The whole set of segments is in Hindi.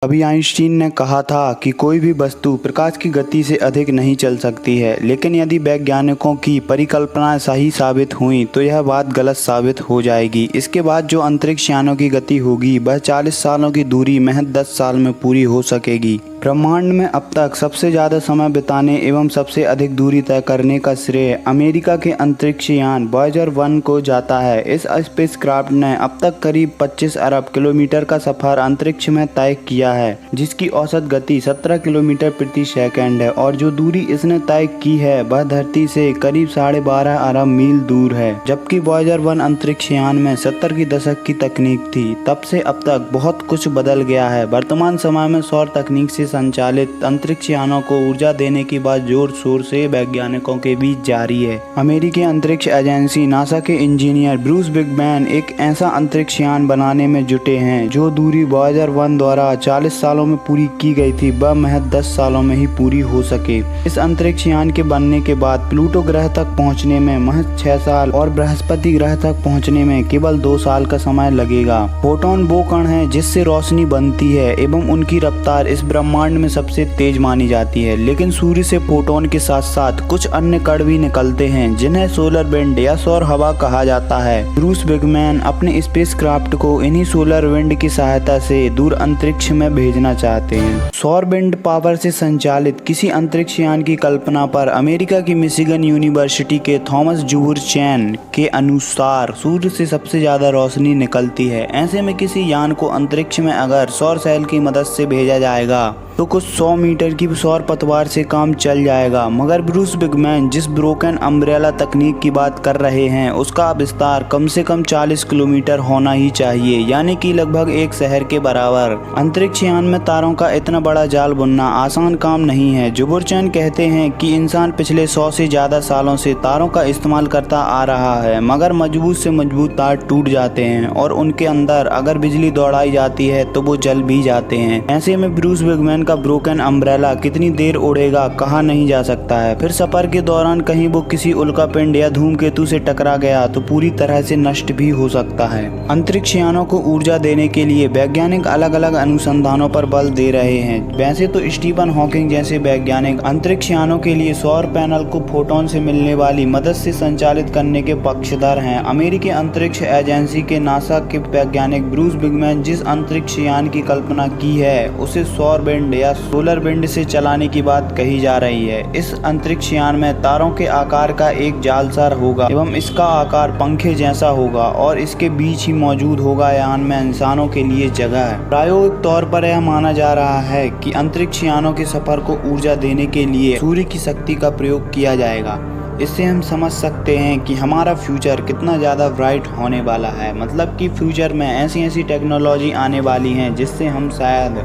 अभी आइंस्टीन ने कहा था कि कोई भी वस्तु प्रकाश की गति से अधिक नहीं चल सकती है, लेकिन यदि वैज्ञानिकों की परिकल्पनाएं सही साबित हुई तो यह बात गलत साबित हो जाएगी। इसके बाद जो अंतरिक्ष यानों की गति होगी वह 40 सालों की दूरी महज 10 साल में पूरी हो सकेगी। ब्रह्मांड में अब तक सबसे ज़्यादा समय बिताने एवं सबसे अधिक दूरी तय करने का श्रेय अमेरिका के अंतरिक्ष यान वॉयेजर 1 को जाता है। इस स्पेसक्राफ्ट ने अब तक करीब 25 अरब किलोमीटर का सफ़र अंतरिक्ष में तय किया है, जिसकी औसत गति 17 किलोमीटर प्रति सेकंड है और जो दूरी इसने तय की है वह धरती से करीब 12.5 अरब मील दूर है। जबकि वॉयेजर 1 अंतरिक्ष यान में 70 की दशक की तकनीक थी, तब से अब तक बहुत कुछ बदल गया है। वर्तमान समय में सौर तकनीक से संचालित अंतरिक्ष यानों को ऊर्जा देने की बात जोर शोर से वैज्ञानिकों के बीच जारी है। अमेरिकी अंतरिक्ष एजेंसी नासा के इंजीनियर ब्रूस बिगमैन एक ऐसा अंतरिक्ष यान बनाने में जुटे हैं जो दूरी वॉयेजर 1 द्वारा 40 सालों में पूरी की गई थी वह महज 10 सालों में ही पूरी हो सके। इस अंतरिक्ष यान के बनने के बाद प्लूटो ग्रह तक पहुंचने में महज 6 साल और बृहस्पति ग्रह तक पहुंचने में केवल 2 साल का समय लगेगा। फोटोन वो कण है जिससे रोशनी बनती है एवं उनकी रफ्तार इस ब्रह्मांड में सबसे तेज मानी जाती है, लेकिन सूर्य से फोटोन के साथ साथ कुछ अन्य कण भी निकलते हैं जिन्हें सोलर विंड या सौर हवा कहा जाता है। ब्रूस बिगमैन अपने स्पेसक्राफ्ट को इन्हीं सोलर विंड की सहायता से दूर अंतरिक्ष में भेजना चाहते हैं। सौर विंड पावर से संचालित किसी अंतरिक्ष यान की कल्पना पर अमेरिका की मिशिगन यूनिवर्सिटी के थॉमस जूहर चैन के अनुसार सूर्य से सबसे ज्यादा रोशनी निकलती है। ऐसे में किसी यान को अंतरिक्ष में अगर सौर सेल की मदद से भेजा जाएगा तो कुछ 100 मीटर की सौर पतवार से काम चल जाएगा। मगर ब्रूस बिगमैन जिस ब्रोकन अम्ब्रेला तकनीक की बात कर रहे हैं उसका विस्तार कम से कम 40 किलोमीटर होना ही चाहिए, यानी कि लगभग एक शहर के बराबर। अंतरिक्ष यान में तारों का इतना बड़ा जाल बुनना आसान काम नहीं है। जुबुरचैन कहते हैं कि इंसान पिछले 100 से ज्यादा सालों से तारों का इस्तेमाल करता आ रहा है, मगर मजबूत से मजबूत तार टूट जाते हैं और उनके अंदर अगर बिजली दौड़ाई जाती है तो वो जल भी जाते हैं। ऐसे में ब्रूस बिगमैन का ब्रोकन अम्ब्रेला कितनी देर उड़ेगा कहा नहीं जा सकता है। फिर सफर के दौरान कहीं वो किसी उल्कापिंड या धूमकेतु से टकरा गया तो पूरी तरह से नष्ट भी हो सकता है। अंतरिक्ष यानों को ऊर्जा देने के लिए वैज्ञानिक अलग अलग अनुसंधानों पर बल दे रहे हैं। वैसे तो स्टीफन हॉकिंग जैसे वैज्ञानिक अंतरिक्ष यानों के लिए सौर पैनल को फोटोन से मिलने वाली मदद से संचालित करने के पक्षधर हैं। अमेरिकी अंतरिक्ष एजेंसी के नासा के वैज्ञानिक ब्रूस बिगमैन जिस अंतरिक्ष यान की कल्पना की है उसे सौर विंड या सोलर विंड से चलाने की बात कही जा रही है। इस अंतरिक्ष यान में तारों के आकार का एक जालसार होगा एवं इसका आकार पंखे जैसा होगा और इसके बीच ही मौजूद होगा यान में इंसानों के लिए जगह है। प्रायोगिक तौर पर यह माना जा रहा है कि अंतरिक्ष यानों के सफर को ऊर्जा देने के लिए सूर्य की शक्ति का प्रयोग किया जाएगा। इससे हम समझ सकते हैं कि हमारा फ्यूचर कितना ज़्यादा ब्राइट होने वाला है। मतलब कि फ्यूचर में ऐसी ऐसी टेक्नोलॉजी आने वाली हैं जिससे हम शायद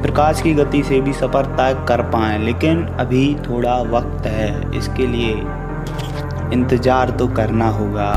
प्रकाश की गति से भी सफ़र तय कर पाएँ, लेकिन अभी थोड़ा वक्त है, इसके लिए इंतज़ार तो करना होगा।